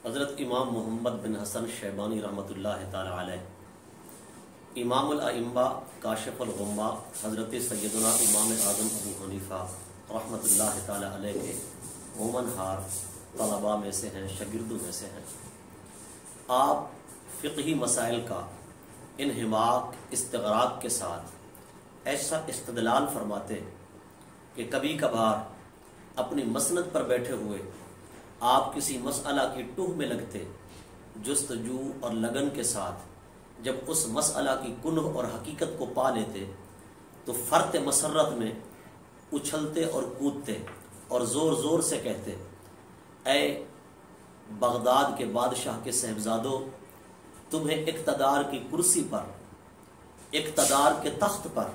حضرت امام محمد بن حسن شیبانی رحمۃ اللہ تعالی علیہ، امام الائمہ کاشف الغمہ، حضرت سیدنا امام اعظم ابو حنیفہ رحمۃ اللہ تعالی علیہ کے مومن ہار طلباء میں سے ہیں، شاگردوں میں سے ہیں۔ آپ فقہی مسائل کا انہماک استغراق کے ساتھ ایسا استدلال فرماتے کہ کبھی کبھار اپنی مسند پر بیٹھے ہوئے آپ کسی مسئلہ کی ٹوہ میں لگتے، جستجو اور لگن کے ساتھ جب اس مسئلہ کی کنہ اور حقیقت کو پا لیتے تو فرط مسرت میں اچھلتے اور کودتے اور زور زور سے کہتے، اے بغداد کے بادشاہ کے صاحبزادوں، تمہیں اقتدار کی کرسی پر، اقتدار کے تخت پر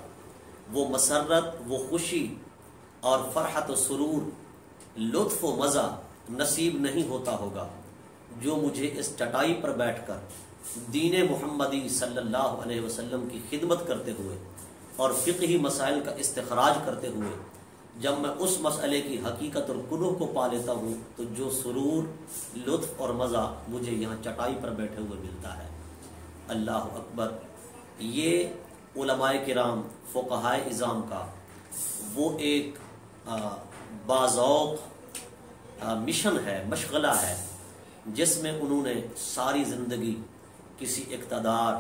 وہ مسرت، وہ خوشی اور فرحت و سرور، لطف و مزہ نصیب نہیں ہوتا ہوگا جو مجھے اس چٹائی پر بیٹھ کر دین محمدی صلی اللہ علیہ وسلم کی خدمت کرتے ہوئے اور فقہی مسائل کا استخراج کرتے ہوئے جب میں اس مسئلے کی حقیقت اور کنہ کو پا لیتا ہوں تو جو سرور، لطف اور مزہ مجھے یہاں چٹائی پر بیٹھے ہوئے ملتا ہے۔ اللہ اکبر! یہ علماء کرام، فقہائے اعظام کا وہ ایک باذوق مشن ہے، مشغلہ ہے، جس میں انہوں نے ساری زندگی کسی اقتدار،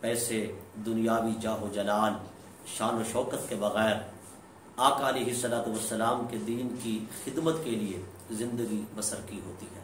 پیسے، دنیاوی جاہ و جلال، شان و شوکت کے بغیر آقا علیہ الصلوۃ والسلام کے دین کی خدمت کے لیے زندگی بسر کی ہوتی ہے۔